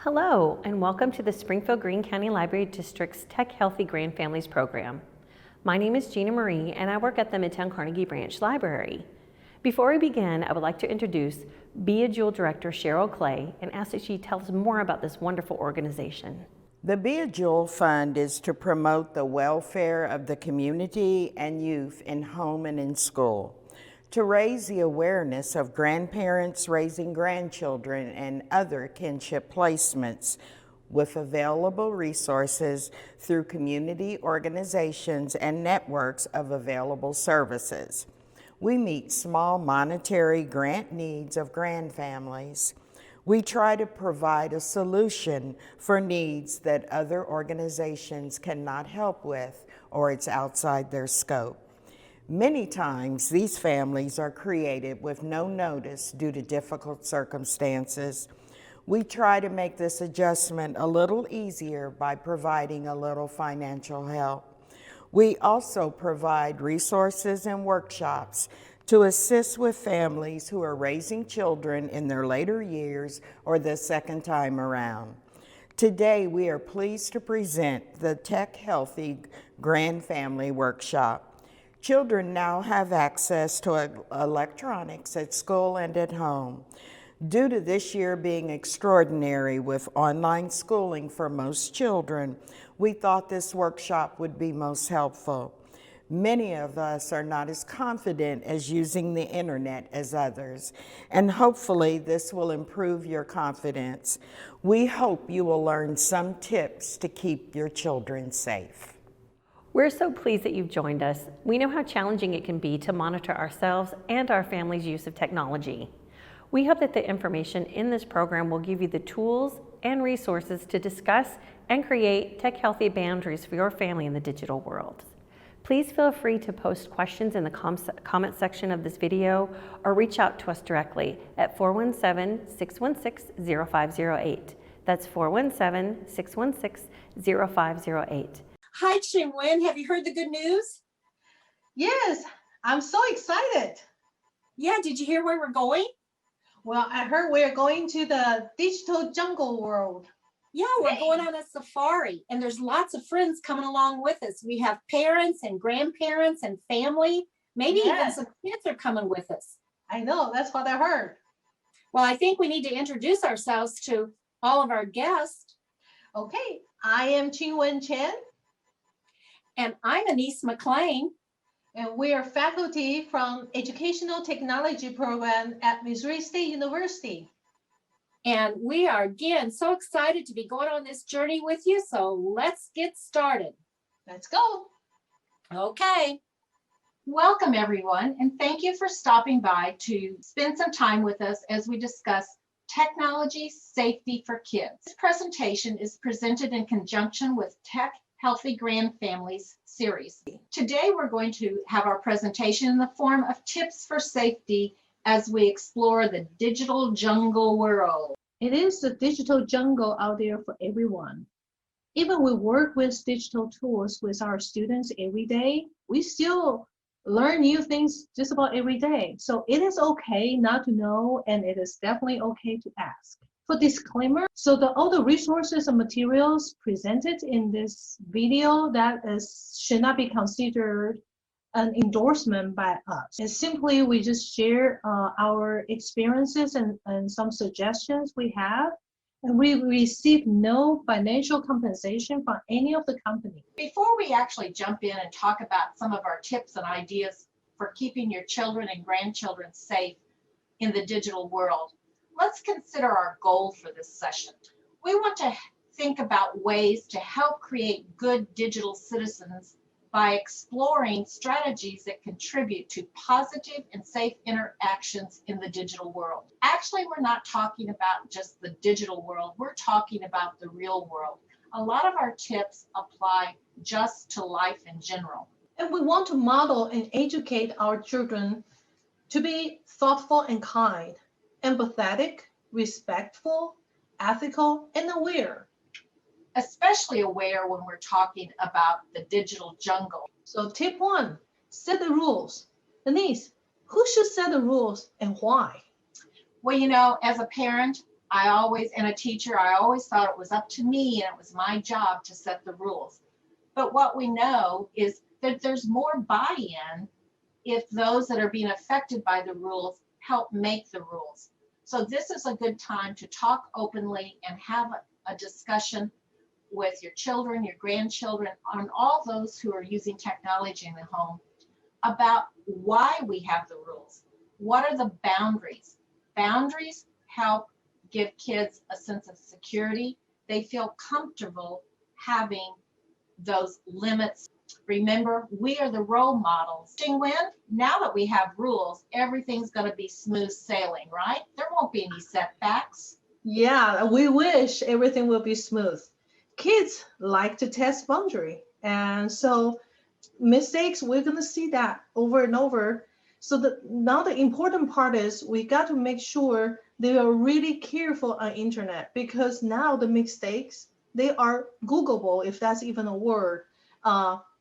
Hello, and welcome to the Springfield-Greene County Library District's Tech Healthy Grandfamilies program. My name is Gina Marie, and I work at the Midtown Carnegie Branch Library. Before we begin, I would like to introduce Be a Jewel Director Cheryl Clay and ask that she tell us more about this wonderful organization. The Be a Jewel Fund is to promote the welfare of the community and youth in home and in school, to raise the awareness of grandparents raising grandchildren and other kinship placements with available resources through community organizations and networks of available services. We meet small monetary grant needs of grandfamilies. We try to provide a solution for needs that other organizations cannot help with or it's outside their scope. Many times, these families are created with no notice due to difficult circumstances. We try to make this adjustment a little easier by providing a little financial help. We also provide resources and workshops to assist with families who are raising children in their later years or the second time around. Today, we are pleased to present the Tech Healthy Grandfamily Workshop. Children now have access to electronics at school and at home. Due to this year being extraordinary with online schooling for most children, we thought this workshop would be most helpful. Many of us are not as confident as using the internet as others, and hopefully this will improve your confidence. We hope you will learn some tips to keep your children safe. We're so pleased that you've joined us. We know how challenging it can be to monitor ourselves and our family's use of technology. We hope that the information in this program will give you the tools and resources to discuss and create tech-healthy boundaries for your family in the digital world. Please feel free to post questions in the comment section of this video or reach out to us directly at 417-616-0508. That's 417-616-0508. Hi, Ching-Wen. Have you heard the good news? Yes, I'm so excited. Yeah, did you hear where we're going? Well, I heard we're going to the digital jungle world. Yeah, we're going on a safari, and there's lots of friends coming along with us. We have parents and grandparents and family. Maybe even some kids are coming with us. I know, that's what I heard. Well, I think we need to introduce ourselves to all of our guests. Okay, I am Ching-Wen Chen. And I'm Anise McLean. And we are faculty from Educational Technology Program at Missouri State University. And we are, again, so excited to be going on this journey with you. So let's get started. Let's go. Okay. Welcome, everyone, and thank you for stopping by to spend some time with us as we discuss technology safety for kids. This presentation is presented in conjunction with Tech Healthy Grandfamilies series. Today, we're going to have our presentation in the form of tips for safety as we explore the digital jungle world. It is the digital jungle out there for everyone. Even we work with digital tools with our students every day, we still learn new things just about every day. So it is okay not to know, and it is definitely okay to ask. For disclaimer, so all the resources and materials presented in this video should not be considered an endorsement by us. And simply, we just share our experiences and some suggestions we have, and we receive no financial compensation from any of the company. Before we actually jump in and talk about some of our tips and ideas for keeping your children and grandchildren safe in the digital world, let's consider our goal for this session. We want to think about ways to help create good digital citizens by exploring strategies that contribute to positive and safe interactions in the digital world. Actually, we're not talking about just the digital world, we're talking about the real world. A lot of our tips apply just to life in general. And we want to model and educate our children to be thoughtful and kind, empathetic, respectful, ethical, and aware. Especially aware when we're talking about the digital jungle. So tip 1, set the rules. Denise, who should set the rules and why? Well, you know, as a parent, and a teacher, I always thought it was up to me and it was my job to set the rules. But what we know is that there's more buy-in if those that are being affected by the rules help make the rules. So this is a good time to talk openly and have a discussion with your children, your grandchildren, on all those who are using technology in the home about why we have the rules. What are the boundaries? Boundaries help give kids a sense of security. They feel comfortable having those limits. Remember, we are the role models. Jingwen, now that we have rules, everything's going to be smooth sailing, right? There won't be any setbacks. Yeah, we wish everything will be smooth. Kids like to test boundary. And so mistakes, we're going to see that over and over. So now the important part is we got to make sure they are really careful on internet, because now the mistakes, they are Googleable, if that's even a word.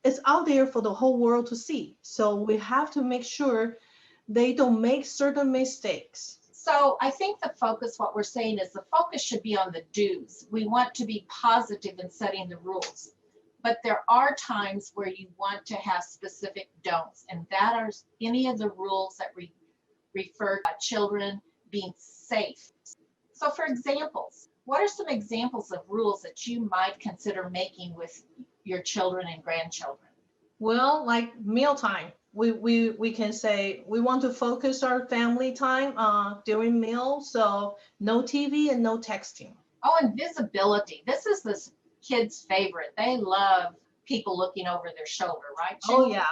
It's out there for the whole world to see. So we have to make sure they don't make certain mistakes. So I think what we're saying is the focus should be on the do's. We want to be positive in setting the rules. But there are times where you want to have specific don'ts, and that are any of the rules that refer to children being safe. So for examples, what are some examples of rules that you might consider making with your children and grandchildren? Well, like mealtime, we can say we want to focus our family time during meals, so no TV and no texting. Oh, and visibility. This is this kid's favorite. They love people looking over their shoulder, right, Jim? Oh, yeah.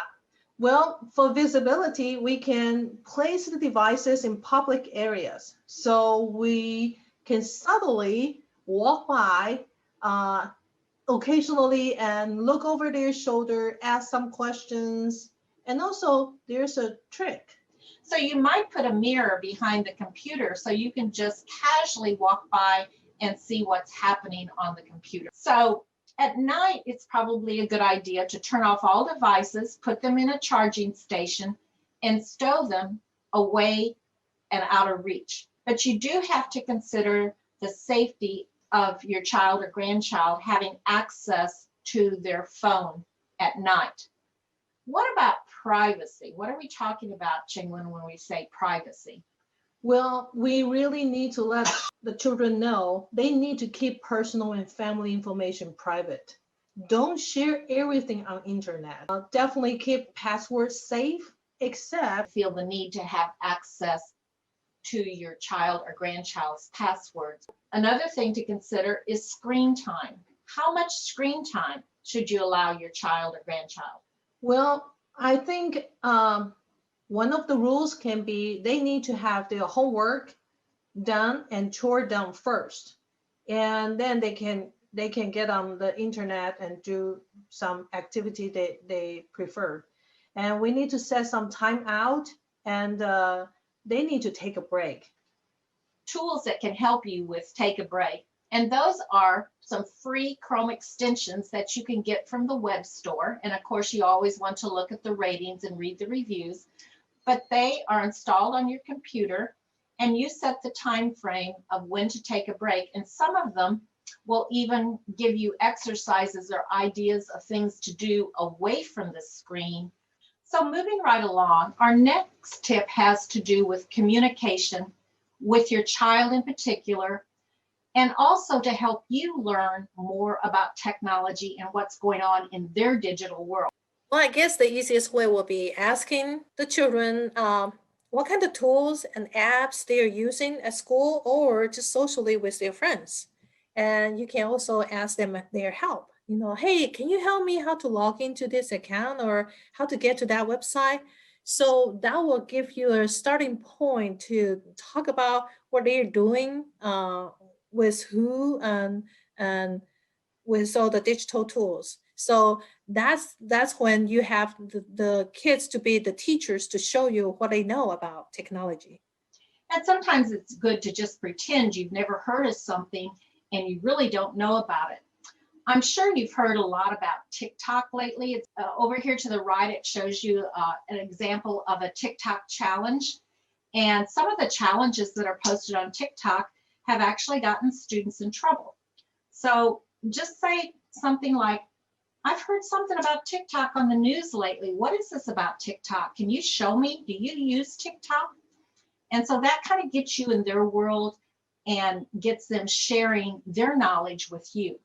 Well, for visibility, we can place the devices in public areas. So we can subtly walk by occasionally and look over their shoulder, ask some questions. And also, there's a trick. So you might put a mirror behind the computer so you can just casually walk by and see what's happening on the computer. So at night, it's probably a good idea to turn off all devices, put them in a charging station, and stow them away and out of reach. But you do have to consider the safety of your child or grandchild having access to their phone at night. What about privacy? What are we talking about, Chingwen, when we say privacy? Well, we really need to let the children know they need to keep personal and family information private. Don't share everything on internet. Definitely keep passwords safe, except feel the need to have access to your child or grandchild's passwords. Another thing to consider is screen time. How much screen time should you allow your child or grandchild? Well, I think one of the rules can be they need to have their homework done and chore done first, and then they can get on the internet and do some activity they prefer. And we need to set some time out, and they need to take a break. Tools that can help you with take a break. And those are some free Chrome extensions that you can get from the web store. And of course, you always want to look at the ratings and read the reviews, but they are installed on your computer and you set the time frame of when to take a break. And some of them will even give you exercises or ideas of things to do away from the screen. So moving right along, our next tip has to do with communication with your child in particular, and also to help you learn more about technology and what's going on in their digital world. Well, I guess the easiest way will be asking the children what kind of tools and apps they are using at school or just socially with their friends. And you can also ask them their help. You know, hey, can you help me how to log into this account or how to get to that website? So that will give you a starting point to talk about what they're doing with who and with all the digital tools. So that's when you have the kids to be the teachers to show you what they know about technology. And sometimes it's good to just pretend you've never heard of something and you really don't know about it. I'm sure you've heard a lot about TikTok lately. It's over here to the right, it shows you an example of a TikTok challenge. And some of the challenges that are posted on TikTok have actually gotten students in trouble. So just say something like, I've heard something about TikTok on the news lately. What is this about TikTok? Can you show me? Do you use TikTok? And so that kind of gets you in their world and gets them sharing their knowledge with you.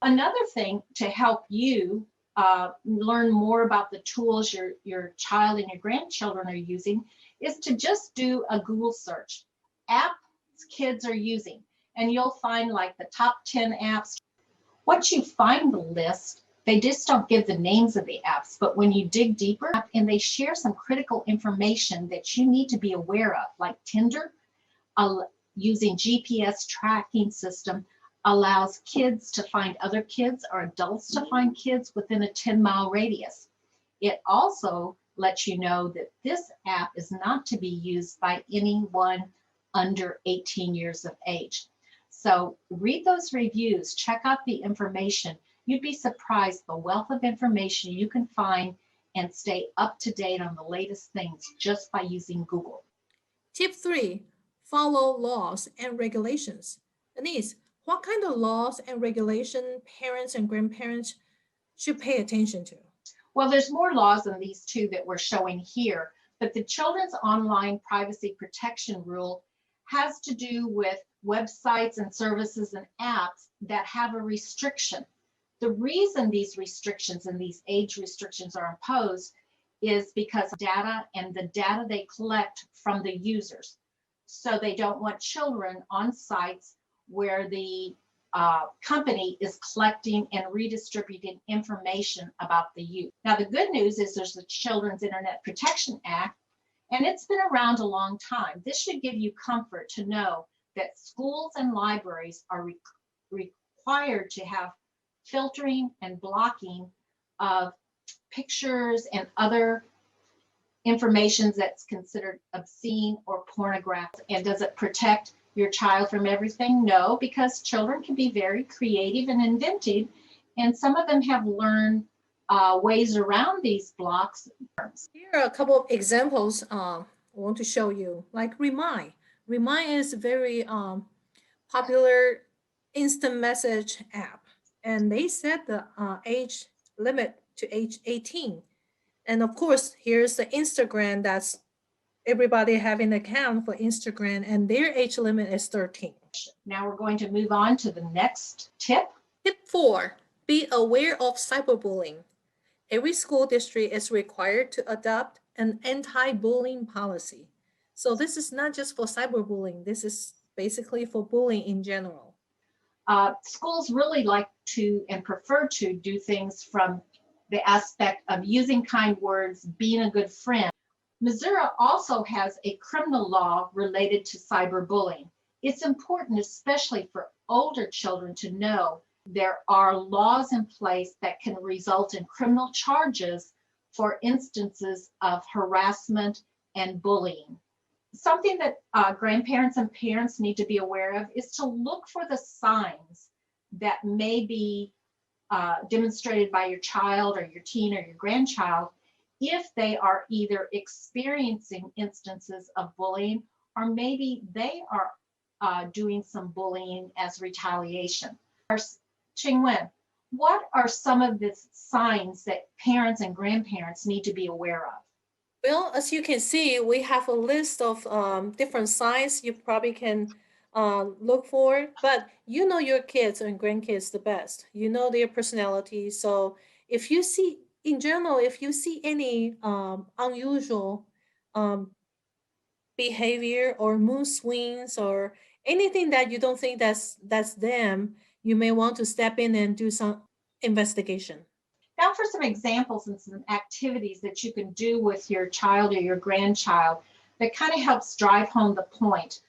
Another thing to help you learn more about the tools your child and your grandchildren are using is to just do a Google search. Apps kids are using, and you'll find like the top 10 apps. Once you find the list, they just don't give the names of the apps, but when you dig deeper and they share some critical information that you need to be aware of, like Tinder, using GPS tracking system allows kids to find other kids or adults to find kids within a 10-mile radius. It also lets you know that this app is not to be used by anyone under 18 years of age. So read those reviews, check out the information. You'd be surprised the wealth of information you can find and stay up to date on the latest things just by using Google. Tip 3, follow laws and regulations. Denise, what kind of laws and regulation parents and grandparents should pay attention to? Well, there's more laws than these two that we're showing here, but the Children's Online Privacy Protection Rule has to do with websites and services and apps that have a restriction. The reason these restrictions and these age restrictions are imposed is because of data and the data they collect from the users. So they don't want children on sites where the company is collecting and redistributing information about the youth. Now, the good news is there's the Children's Internet Protection Act, and it's been around a long time. This should give you comfort to know that schools and libraries are required to have filtering and blocking of pictures and other information that's considered obscene or pornographic. And does it protect your child from everything? No, because children can be very creative and inventive, and some of them have learned ways around these blocks. Here are a couple of examples I want to show you, like Remind. Remind is a very popular instant message app, and they set the age limit to age 18. And of course, here's the Instagram that's everybody having an account for Instagram, and their age limit is 13. Now we're going to move on to the next tip. Tip 4, be aware of cyberbullying. Every school district is required to adopt an anti-bullying policy. So this is not just for cyberbullying, this is basically for bullying in general. Schools really like to and prefer to do things from the aspect of using kind words, being a good friend. Missouri also has a criminal law related to cyberbullying. It's important, especially for older children, to know there are laws in place that can result in criminal charges for instances of harassment and bullying. Something that grandparents and parents need to be aware of is to look for the signs that may be demonstrated by your child or your teen or your grandchild if they are either experiencing instances of bullying or maybe they are doing some bullying as retaliation. Ching-Wen, what are some of the signs that parents and grandparents need to be aware of? Well, as you can see, we have a list of different signs you probably can look for, but you know your kids and grandkids the best. You know their personality. So if you see, in general, if you see any unusual behavior or mood swings or anything that you don't think that's them, you may want to step in and do some investigation. Now for some examples and some activities that you can do with your child or your grandchild that kind of helps drive home the point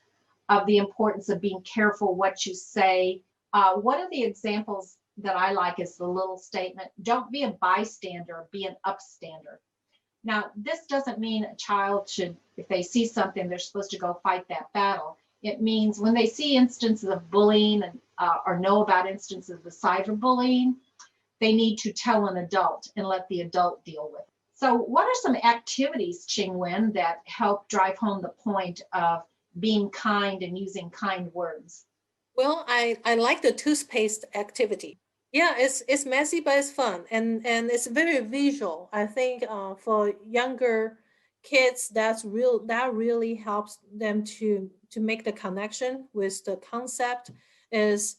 of the importance of being careful what you say. One of the examples that I like is the little statement, don't be a bystander, be an upstander. Now, this doesn't mean a child should, if they see something, they're supposed to go fight that battle. It means when they see instances of bullying and, or know about instances of cyberbullying, they need to tell an adult and let the adult deal with it. So what are some activities, Ching-Wen, that help drive home the point of being kind and using kind words? Well, I like the toothpaste activity. Yeah, it's messy, but it's fun, and it's very visual. I think for younger kids, that really helps them to make the connection with the concept. Is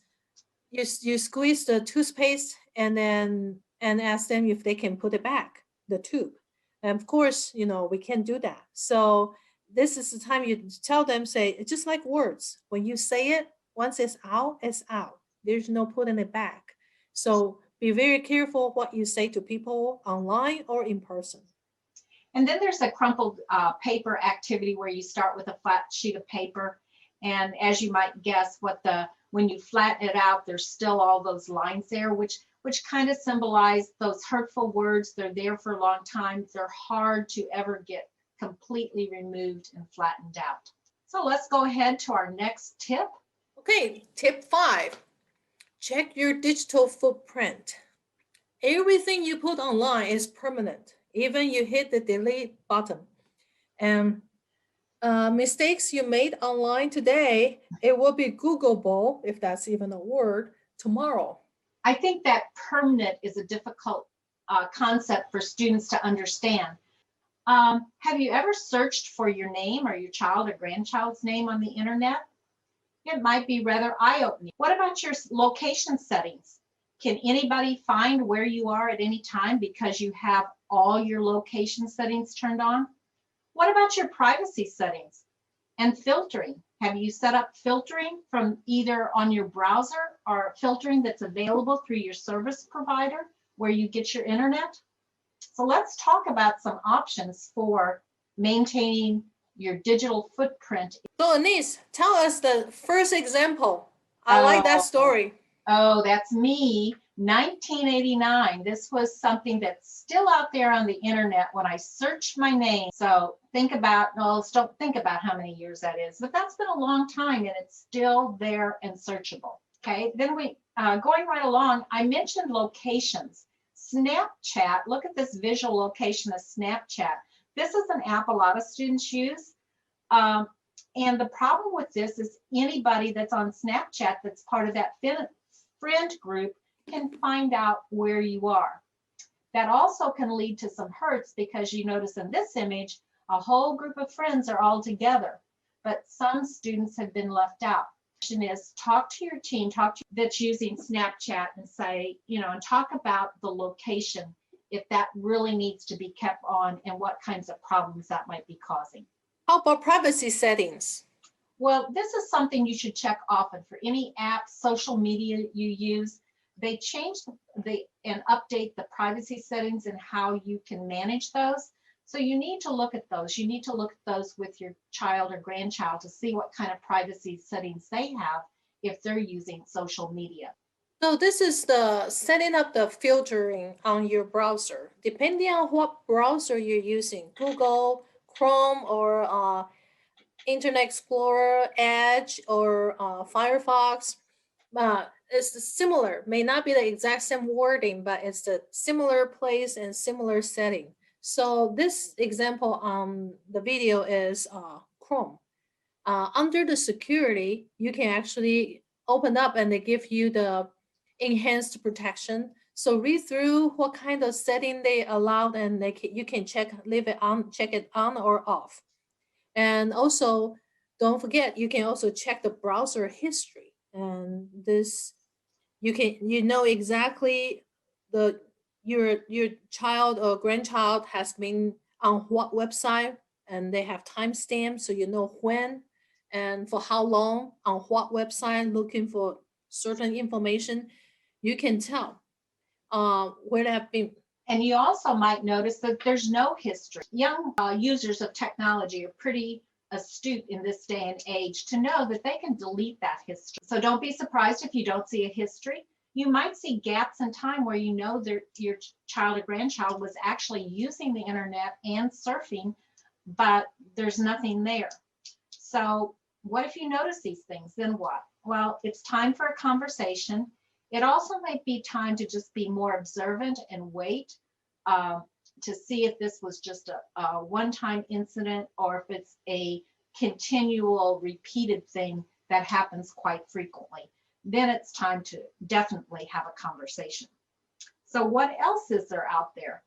you squeeze the toothpaste and ask them if they can put it back the tube, and of course we can do that. So this is the time you tell them, say it's just like words. When you say it, once it's out, there's no putting it back. So be very careful what you say to people online or in person. And then there's a crumpled paper activity where you start with a flat sheet of paper. And as you might guess, when you flatten it out, there's still all those lines there, which kind of symbolize those hurtful words. They're there for a long time. They're hard to ever get completely removed and flattened out. So let's go ahead to our next tip. Okay, tip 5. Check your digital footprint. Everything you put online is permanent, even you hit the delete button. And mistakes you made online today, it will be Googleable, if that's even a word, tomorrow. I think that permanent is a difficult concept for students to understand. Have you ever searched for your name or your child or grandchild's name on the internet? It might be rather eye-opening. What about your location settings? Can anybody find where you are at any time because you have all your location settings turned on? What about your privacy settings and filtering? Have you set up filtering from either on your browser or filtering that's available through your service provider where you get your internet? So let's talk about some options for maintaining your digital footprint. So Anise, tell us the first example. I like that story. Oh, that's me. 1989. This was something that's still out there on the internet when I searched my name. So think about, no, don't think about how many years that is, but that's been a long time and it's still there and searchable. Okay, then going right along, I mentioned locations. Snapchat, look at this visual location of Snapchat. This is an app a lot of students use. And the problem with this is anybody that's on Snapchat that's part of that friend group can find out where you are. That also can lead to some hurts because you notice in this image, a whole group of friends are all together, but some students have been left out. The question is, talk to your team, that's using Snapchat and say, and talk about the location, if that really needs to be kept on and what kinds of problems that might be causing. How about privacy settings? Well, this is something you should check often for any app, social media you use. They change and update the privacy settings and how you can manage those. So you need to look at those. You need to look at those with your child or grandchild to see what kind of privacy settings they have if they're using social media. So this is the setting up the filtering on your browser. Depending on what browser you're using, Google, Chrome, or Internet Explorer, Edge, or Firefox, it's similar. May not be the exact same wording, but it's the similar place and similar setting. So this example on the video is Chrome. Under the security, you can actually open up and they give you the enhanced protection. So read through what kind of setting they allowed, and you can check it on or off. And also, don't forget, you can also check the browser history. And this, you know exactly your child or grandchild has been on what website, and they have timestamps, so you know when and for how long on what website looking for certain information. You can tell where they have been. And you also might notice that there's no history. Young users of technology are pretty astute in this day and age to know that they can delete that history. So don't be surprised if you don't see a history. You might see gaps in time where you know that your child or grandchild was actually using the internet and surfing, but there's nothing there. So what if you notice these things? Then what? Well, it's time for a conversation. It also might be time to just be more observant and wait to see if this was just a one-time incident or if it's a continual repeated thing that happens quite frequently, then it's time to definitely have a conversation. So what else is there out there?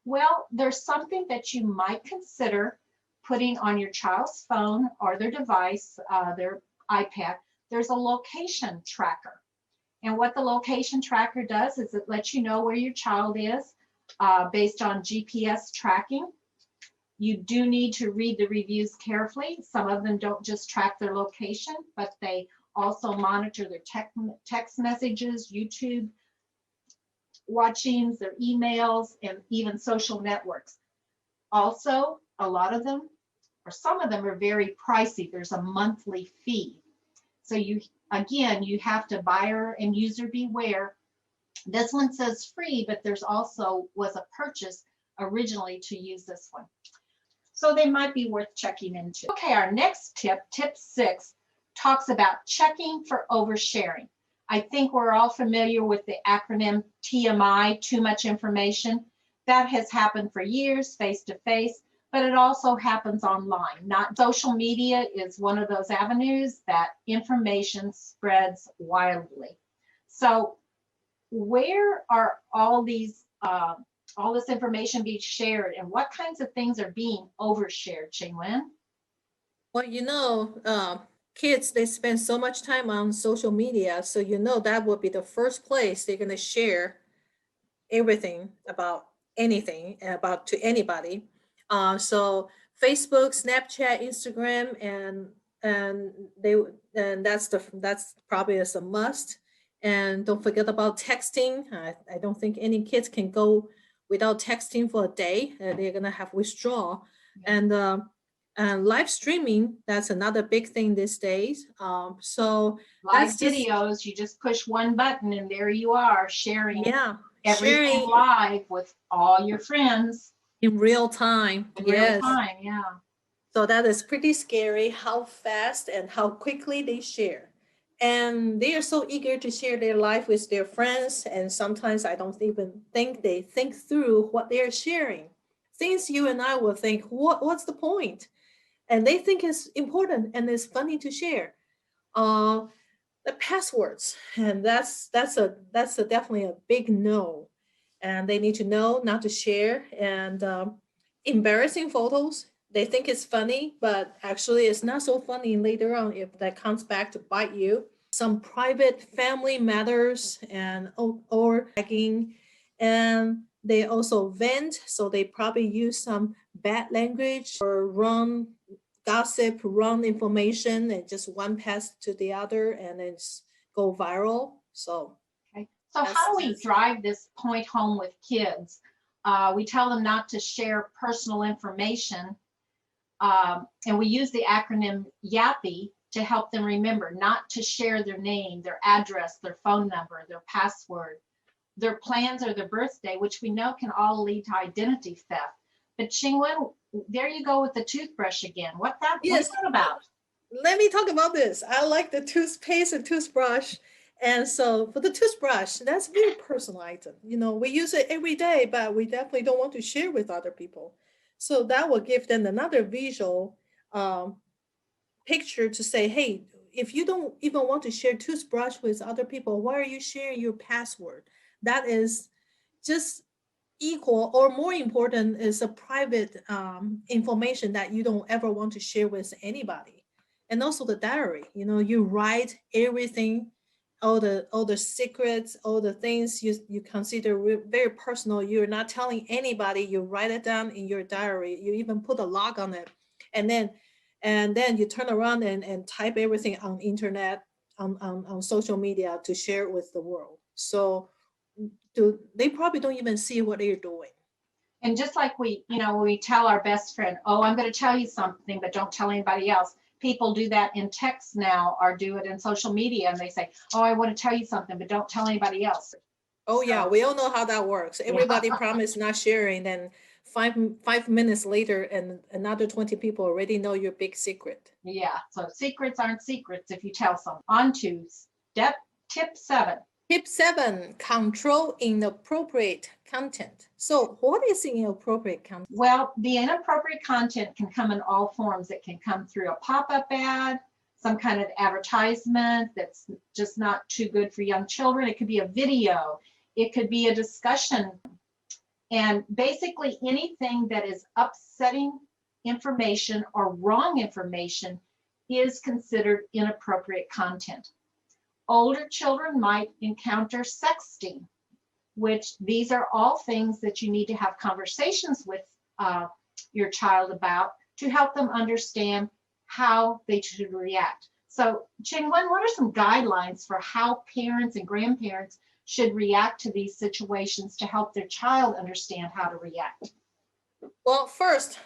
Well, there's something that you might consider putting on your child's phone or their device, their iPad. There's a location tracker. And what the location tracker does is it lets you know where your child is based on GPS tracking. You do need to read the reviews carefully. Some of them don't just track their location, but they also monitor their text messages, YouTube watchings, their emails, and even social networks. Also, a lot of them, or some of them, are very pricey. There's a monthly fee. So you have to buyer and user beware. This one says free, but there's also was a purchase originally to use this one. So they might be worth checking into. Okay, our next tip, tip 6, talks about checking for oversharing. I think we're all familiar with the acronym TMI, too much information. That has happened for years, face to face, but it also happens online. Not social media is one of those avenues that information spreads wildly. So where are all these all this information being shared, and what kinds of things are being overshared, Qinglin? Well, kids, they spend so much time on social media, so that will be the first place they're going to share everything about anything about to anybody. So Facebook, Snapchat, Instagram, and that's probably as a must. And don't forget about texting. I don't think any kids can go without texting for a day. They're gonna have withdrawal. And live streaming, that's another big thing these days. So Live that's just, videos, you just push one button and there you are sharing yeah, everything sharing live with all your friends in real time. in real Yes. time. Yeah. So that is pretty scary how fast and how quickly they share. And they are so eager to share their life with their friends. And sometimes I don't even think they think through what they're sharing. Things you and I will think, what's the point? And they think it's important and it's funny to share. The passwords, and that's definitely a big no. And they need to know not to share. And embarrassing photos, they think it's funny, but actually it's not so funny later on if that comes back to bite you. Some private family matters and or bragging, and they also vent, so they probably use some bad language or wrong gossip, wrong information, and just one pass to the other and then go viral. So Okay. So how do we drive this point home with kids? We tell them not to share personal information, and we use the acronym YAPI to help them remember not to share their name, their address, their phone number, their password, their plans, or their birthday, which we know can all lead to identity theft. But Qinglin, there you go with the toothbrush again. What's that about? Let me talk about this. I like the toothpaste and toothbrush. And so for the toothbrush, that's a very personal item. We use it every day, but we definitely don't want to share with other people. So that will give them another visual picture to say, hey, if you don't even want to share toothbrush with other people, why are you sharing your password? That is just equal or more important is a private information that you don't ever want to share with anybody. And also the diary, you write everything, all the secrets, all the things you consider very personal. You're not telling anybody. You write it down in your diary. You even put a log on it, and then you turn around and type everything on internet, on social media to share it with the world. So they probably don't even see what they're doing. And just like we tell our best friend, oh, I'm going to tell you something, but don't tell anybody else. People do that in text now or do it in social media, and they say, oh, I want to tell you something, but don't tell anybody else. Oh, yeah, we all know how that works. Everybody promised not sharing, then five minutes later, and another 20 people already know your big secret. Yeah, so secrets aren't secrets if you tell someone. On to tip 7. Tip 7, control inappropriate content. So what is inappropriate content? Well, the inappropriate content can come in all forms. It can come through a pop-up ad, some kind of advertisement that's just not too good for young children. It could be a video. It could be a discussion. And basically anything that is upsetting information or wrong information is considered inappropriate content. Older children might encounter sexting, which these are all things that you need to have conversations with your child about to help them understand how they should react. So, Ching-Wen, what are some guidelines for how parents and grandparents should react to these situations to help their child understand how to react? Well, first,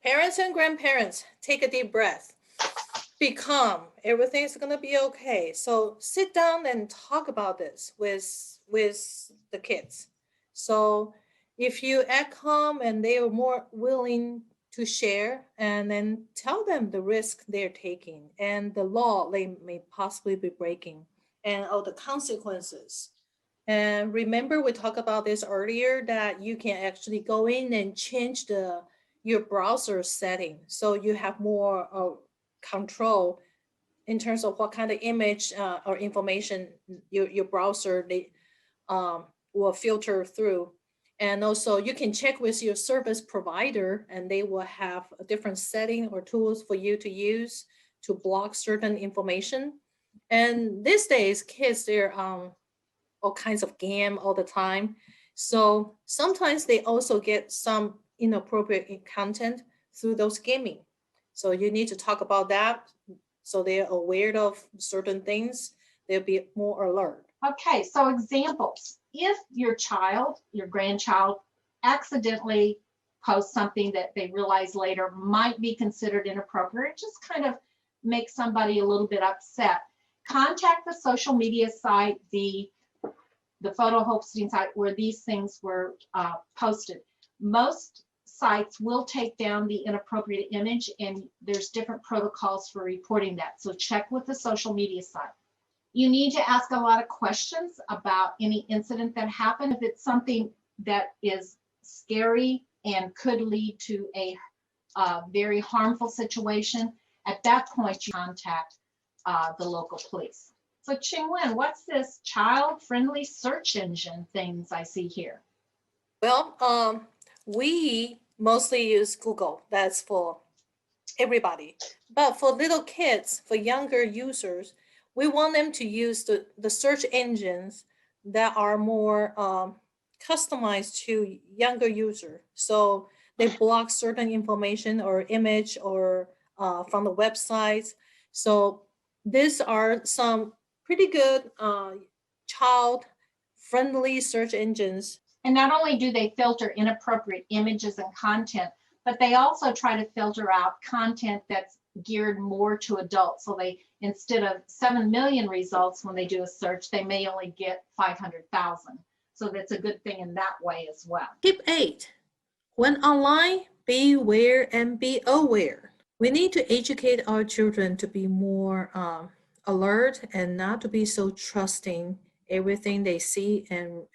parents and grandparents, take a deep breath. Be calm. Everything's gonna be okay. So sit down and talk about this with the kids. So if you act calm and they are more willing to share, and then tell them the risk they're taking and the law they may possibly be breaking and all the consequences. And remember, we talked about this earlier, that you can actually go in and change your browser setting, so you have more control in terms of what kind of image or information your browser will filter through. And also you can check with your service provider, and they will have a different setting or tools for you to use to block certain information. And these days, kids, they're all kinds of game all the time. So sometimes they also get some inappropriate content through those gaming. So you need to talk about that so they're aware of certain things. They'll be more alert. Okay, so examples. If your child, your grandchild, accidentally posts something that they realize later might be considered inappropriate, just kind of makes somebody a little bit upset, contact the social media site, the photo hosting site where these things were posted. Most sites will take down the inappropriate image, and there's different protocols for reporting that. So check with the social media site. You need to ask a lot of questions about any incident that happened. If it's something that is scary and could lead to a very harmful situation, at that point you contact the local police. So Ching-Wen, what's this child-friendly search engine things I see here? Well, we mostly use Google. That's for everybody. But for little kids, for younger users, we want them to use the search engines that are more customized to younger user. So they block certain information or image or from the websites. So these are some pretty good child-friendly search engines. And not only do they filter inappropriate images and content, but they also try to filter out content that's geared more to adults. So they, instead of 7 million results when they do a search, they may only get 500,000. So that's a good thing in that way as well. Tip 8, when online, beware and be aware. We need to educate our children to be more alert and not to be so trusting everything they see and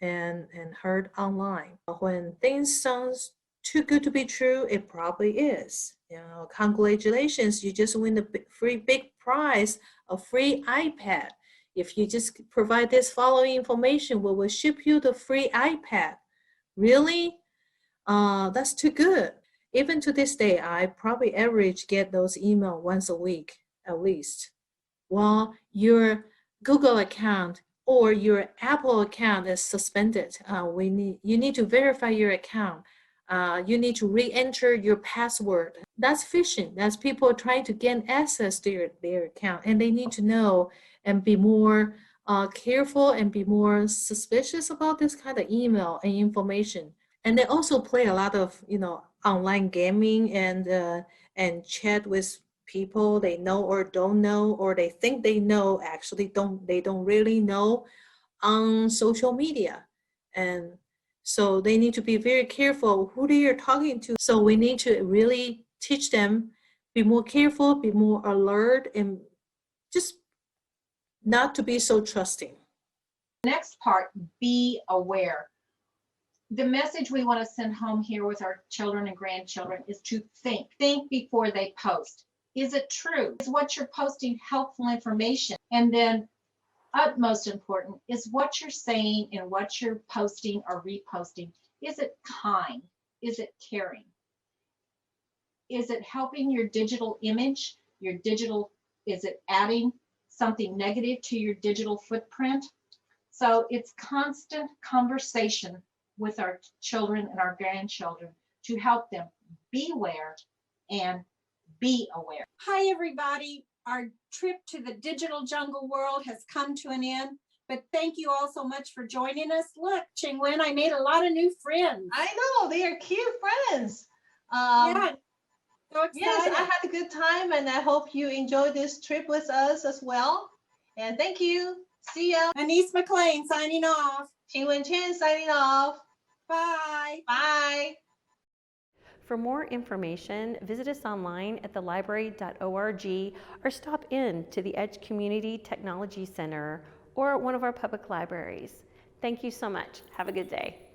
heard online. When things sounds too good to be true, it probably is. You know, congratulations, you just win the free big prize, a free iPad. If you just provide this following information, we will ship you the free iPad. Really? That's too good. Even to this day, I probably average get those emails once a week at least. Well, your Google account or your Apple account is suspended. You need to verify your account. You need to re-enter your password. That's phishing. That's people trying to gain access to their account, and they need to know and be more careful and be more suspicious about this kind of email and information. And they also play a lot of online gaming and chat with people they know or don't know, or they think they know, actually they don't really know on social media. And so they need to be very careful who they are talking to. So we need to really teach them, be more careful, be more alert, and just not to be so trusting. Next part, be aware. The message we want to send home here with our children and grandchildren is to think. Think before they post. Is it true? Is what you're posting helpful information? And then utmost important is what you're saying and what you're posting or reposting. Is it kind? Is it caring? Is it helping your digital image? Is it adding something negative to your digital footprint? So it's constant conversation with our children and our grandchildren to help them be aware and be aware. Hi, everybody. Our trip to the digital jungle world has come to an end, but thank you all so much for joining us. Look, Chingwen, I made a lot of new friends. I know, they are cute friends. Yeah, so excited. Yes, I had a good time, and I hope you enjoyed this trip with us as well. And thank you. See ya. Anise McLean signing off. Qingwen Chen signing off. Bye. Bye. For more information, visit us online at thelibrary.org or stop in to the Edge Community Technology Center or one of our public libraries. Thank you so much. Have a good day.